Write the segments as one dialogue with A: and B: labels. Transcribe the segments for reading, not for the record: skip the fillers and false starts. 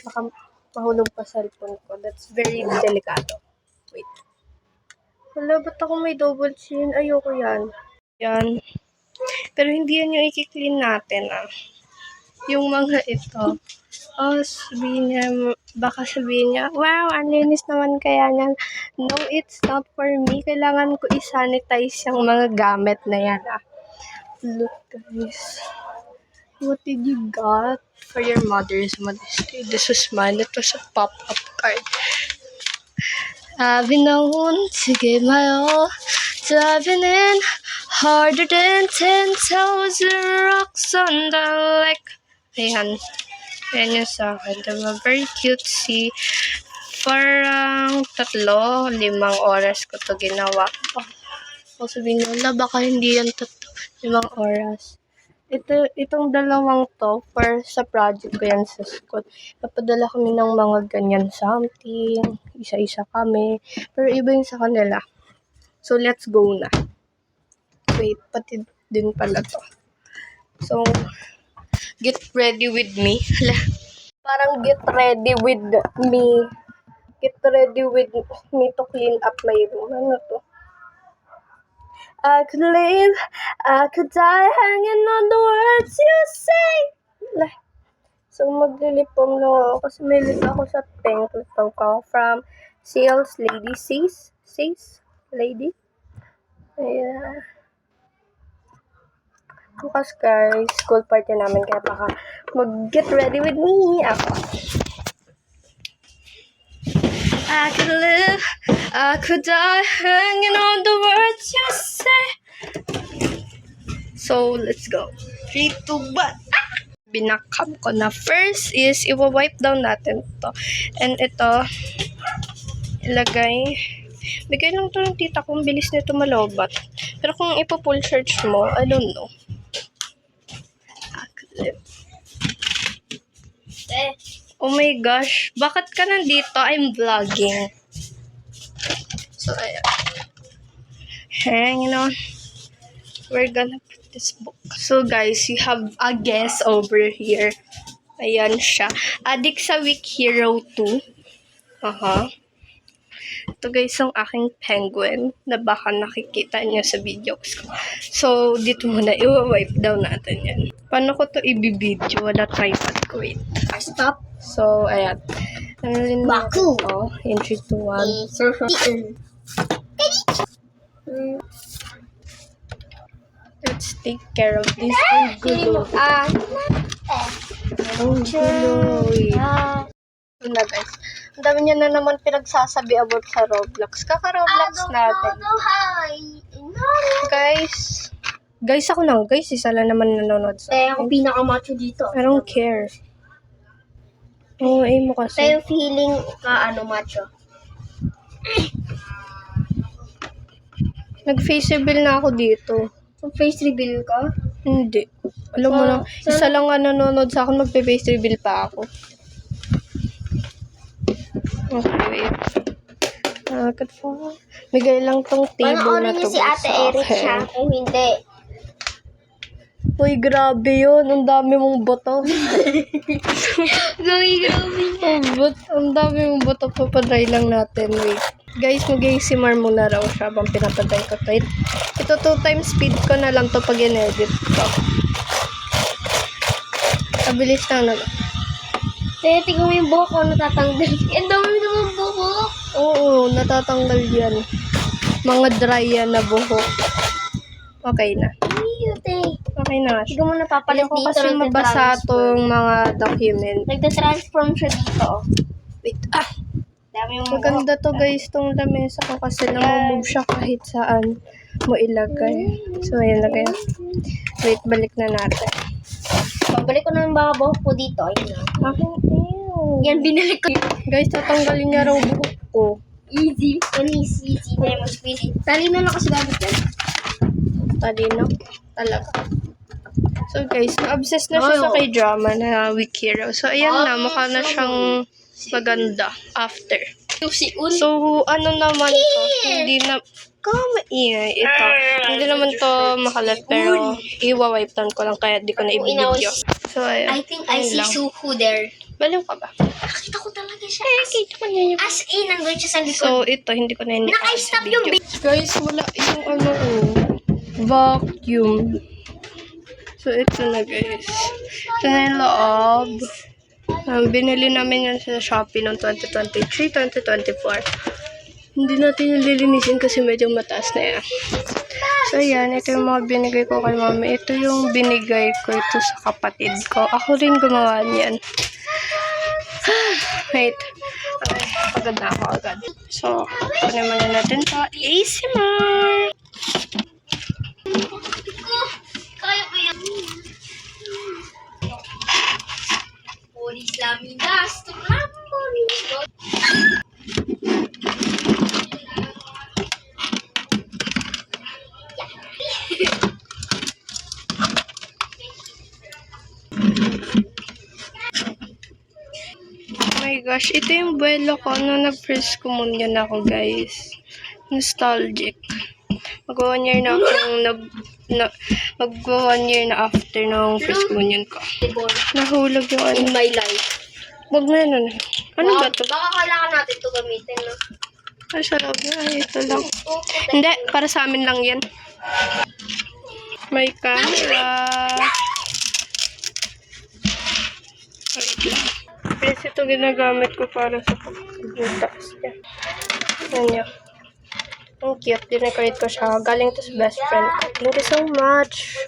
A: Baka mahulog pa sa cellphone ko. That's very delikado. Wait. Wala, ba't ako may double chin? Ayoko yan. Yan. Pero hindi yan yung i-clean natin, ah. Yung mga ito. Oh, baka sabihin niya, wow, ang linis naman kaya niyan. No, it's not for me. Kailangan ko i-sanitize yung mga gamit na yan, ah. Look, guys. What did you got for your Mother's Day? This was mine. It was a pop-up card. I've been known to give my all, diving in harder than 10,000 rocks on the lake. Ayan. Ayan yung sa akin. Diba? Very cutesy. Parang 3-5 oras ko to ginawa. O sabihin nyo, baka hindi yan 5 oras. Itong dalawang to, for sa project ko yan sa school. Napadala kami ng mga ganyan something. Isa-isa kami. Pero iba yung sa kanila. So, let's go na. Wait, pati din pala to. So, get ready with me. Parang get ready with me. Get ready with me to clean up my room. Ano to? I could live, I could die hanging on the words you say. So, maglilipom lang ako kasi may lip ako sa pink. Lipom ko from Sales Lady. Says Lady. Ayan. Bukas guys, school party namin kaya baka mag-get ready with me ako. I could live, I could die hanging on the words you say. So, let's go. 3, 2, 1. Binakam ko na. First is, i-wipe down natin to. And ito, ilagay. Bigay lang to ng tita kung bilis nito malobat. Pero kung ipo-full search mo, I don't know. Oh my gosh. Bakit ka nandito? I'm vlogging. So, ayan. Hanging on. We're gonna put this book. So, guys, we have a guest over here. Ayan siya. Adik sa Week Hero 2. Ito, guys, ang aking penguin na baka nakikita niyo sa videos ko. So, dito muna. I-wipe down natin yan. Paano ko to i-video? Wala tripod ko. Wait.
B: Stop.
A: So, ayan.
B: Baku.
A: Oh, in 3, 2, 1. Let's take care of this. Ang gulo. Ang gulo. Ito na guys. Ang dami niya na naman pinagsasabi about sa Roblox. Kaka-Roblox natin. Guys, ako lang. Guys, isa lang naman nanonood sa
B: Tayo ako pinaka-macho dito.
A: I don't care. Oo, mo kasi.
B: Tayo feeling ka macho.
A: Nag-face reveal na ako dito.
B: So, face reveal ka?
A: Hindi. Alam mo lang, isa lang nga nanonood sa akin, magpe-face reveal pa ako. Okay, wait. Bigay lang tong table na to.
B: Panoorin niyo si Ate Eric siya. Kung hindi.
A: Uy, grabe yun. Ang dami mong boto.
B: Grabe.
A: Ang dami mong boto. Papadry lang natin. Wait. Guys, mag-ASMR muna raw siya habang pinapaday ko to. Ito 2 times speed ko na lang to pag in-edit ko. Abilis lang naman.
B: Tayo, tingnan mo yung buhok ko natatanggal. Ang dami naman buhok.
A: Oo, natatanggal yan. Mga dry yan na buhok. Okay na. Okay na.
B: Tingnan mo napapalit
A: Ayoko
B: dito.
A: kasi mabasa itong mga document.
B: Nagta-transform siya dito.
A: Wait,
B: Dami yung
A: maganda to guys, tong lamesa ko kasi namumove siya kahit saan mo ilagay. So, ayan lagay. Wait, balik na natin.
B: Pabalik ko na yung mga buhok ko dito. Ayun na. Yan, binalik ko.
A: Guys, tatanggalin niya raw buhok ko.
B: Easy. Easy. Lemon squeezy. Talino lang kasi gamit yan.
A: Talino. Talaga. So guys, na-obsessed na siya sa K-drama na Week Hero. So, ayan na. Mukha na siyang maganda after. So, ano naman to? Hindi na... Kamay. Ito. Hindi naman to makalat pero i-wipe down ko lang kaya di ko na i-video. So, ayan.
B: I think I see Suhu there.
A: Baliw ka ba?
B: Nakita ko talaga siya.
A: Kita ko niya yung...
B: As in, nandun siya sa likod.
A: So, ito, hindi ko na hindi.
B: Naka-stop yung
A: Guys, wala yung ano, vacuum. So, ito na guys. Ito na yung loob. Binili namin yan sa Shopee noong 2023, 2024. Hindi natin yung lilinisin kasi medyo mataas na yan. So, yan. Ito yung mga binigay ko kay mami. Ito yung binigay ko ito sa kapatid ko. Ako rin gumawa niyan. Wait. Okay. Pagod na ako agad. So, kunin muna natin to. ASMR!
B: Kaya ko yan. Polis lamigas.
A: Oh my gosh, ito yung buwelo ko nung nag-first communion ako, guys. Nostalgic. Mag-1 year na akong mag-1 year na after nung first communion ko. Nahulog yung ano.
B: In my life.
A: Wag na yun. Ano ba to?
B: Baka kailangan natin ito gamitin, no?
A: Ay, sa loob na. Ay, ito lang. Hindi, para sa amin lang yan. May camera. Wait lang. Guys, ito ginagamit ko para sa pag-taas niya. Yan niya. Ang cute. Dinecorate ko siya. Galing to sa best friend ko. Thank you so much.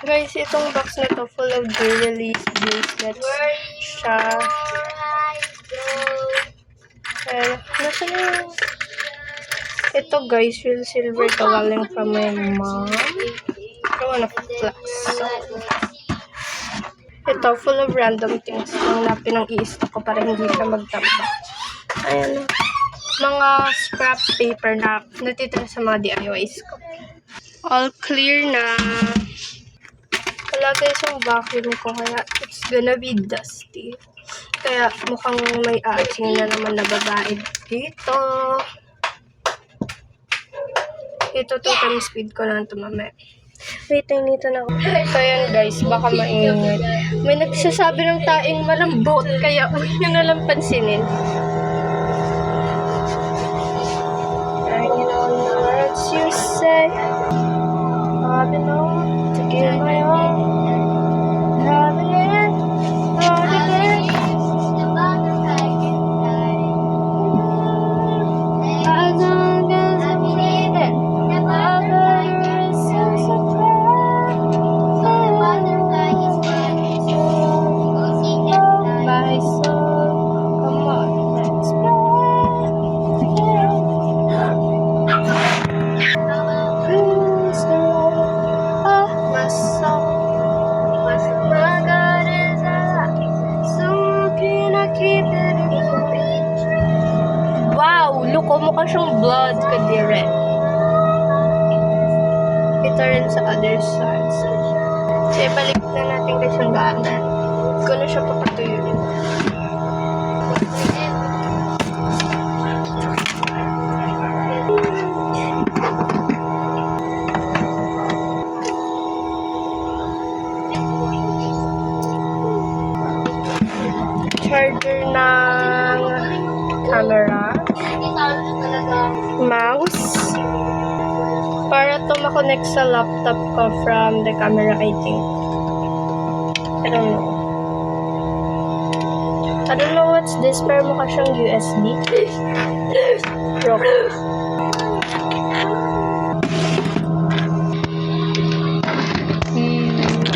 A: Guys, itong box na to full of jewelry bracelets siya. Nasa na yung... Ito guys, real silver to galing from my mom. I wanna flex. So, ito, full of random things. Ang pinang-i-stock ko para hindi siya magtamba. Ayan. Mga scrap paper na natitira sa mga DIYs ko. All clear na. Wala guys yung vacuum ko kaya it's gonna be dusty. Kaya mukhang may ating na naman na babae dito. Ito 2 times speed ko lang ito mamaya. Wait, nito na ako. So yan guys, baka maingay. May nagsasabi ng taing malambot kaya huwag nyo na lang pansinin. Hanging on the words you say, I've been on to give my all. Having it, having it. As long as I'm breathing, my better is just a prayer. Oh, my soul, come on, let's pray. Please don't, oh, my soul. My God is alive, so can I keep it in reach? Wow! Look, mukha siyang blood kadire. Ito rin sa other side. So, ibalik na natin kasi yung gamit. Hindi ko na siya papatuyuin. Charger ng camera. Mouse. Para to makonect sa laptop ko from the camera, I think. I don't know what's this, pero mukha siyang USB. Rock.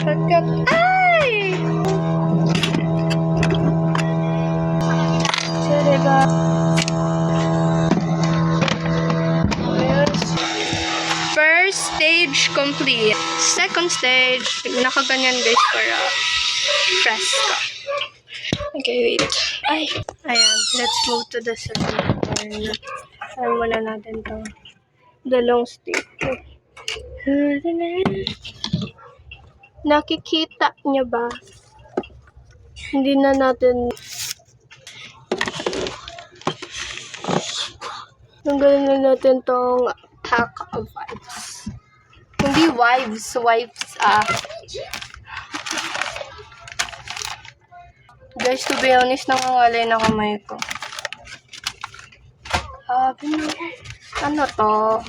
A: Pagkat... Ay! So, diba? First stage complete. Second stage, nakaganyan guys para press ka. Okay, wait. Ay, ayan. Let's move to the second one. Saan muna natin to? The long stick. Nakikita niya ba? Hindi na natin... Tanggalin na natin tong pack of wipes. Hindi wives. Wipes, Guys, to be honest, nangangalay na kamay ko. Ano to?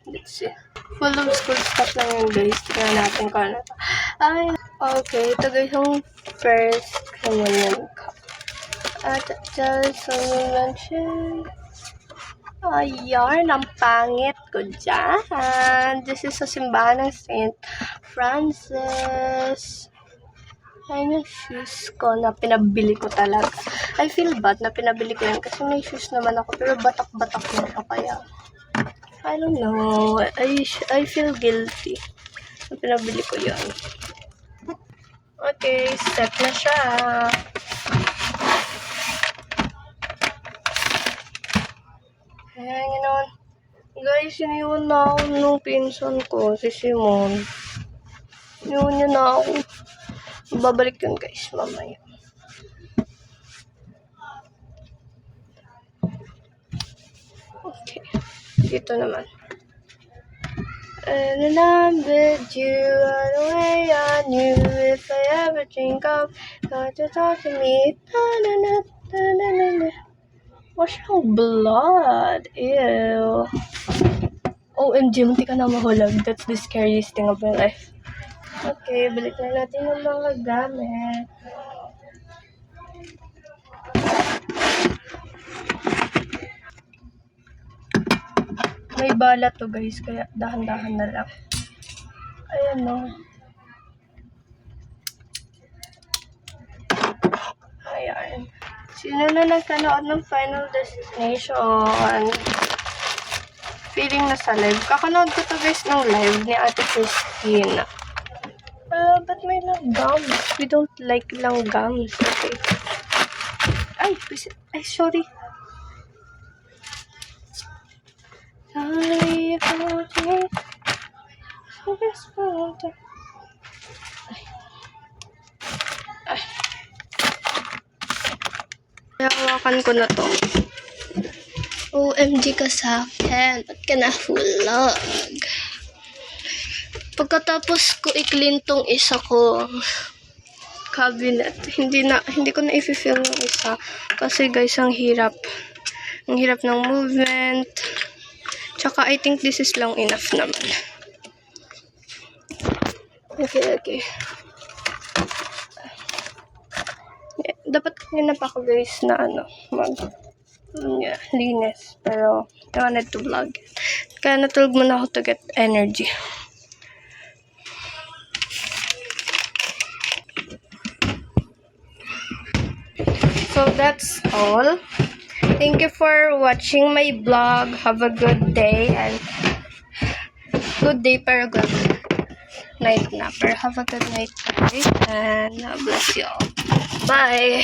A: Let's see. Full of school stuff lang yun, guys. Tingnan natin kung ano to. Ay, okay. Ito guys, yung first communion cup. At just mention. Ayan, ang pangit ko dyan. This is sa simbahan ng St. Francis. Ayun yung shoes ko na pinabili ko talaga. I feel bad na pinabili ko yan kasi may shoes naman ako pero batak-batak na siya kaya. I don't know. I feel guilty na pinabili ko yan. Okay, set na siya. Ayan, ganoon. Guys, iniwan na ako nung pinsan ko, si Simon. Iniwan niya na ako. Babalik yun guys, mamaya. Okay. Dito naman. And I'm with you all the way. I knew if I ever drink up, not to talk to me. Na-na-na-na-na-na-na. Wash yung blood. Ew. OMG, munti ka na mahulog. That's the scariest thing of my life. Okay, balik na natin yung mga gamit. May bala to guys, kaya dahan-dahan na lang. Ayan o. Ayan. Sino na nagkanood ng Final Destination? Feeling na sa live. Kakanood ko to guys ng live ni Ate Christine. But may langgams. We don't like langgams. Okay. Ay, sorry. Sorry about it. Hawakan ko na to. OMG ka sa akin. Ba't ka nahulog? Pagkatapos ko i-clean tong isa ko cabinet, hindi ko na i-fill yung isa. Kasi guys, ang hirap. Ang hirap ng movement. Tsaka I think this is long enough naman. Okay. Dapat kanina pa ako guys na linis. Pero I wanted to vlog. Kaya natulog muna ako to get energy. So that's all. Thank you for watching my vlog. Have a good day and good day pero good night na. Pero have a good night guys and bless you all. Bye!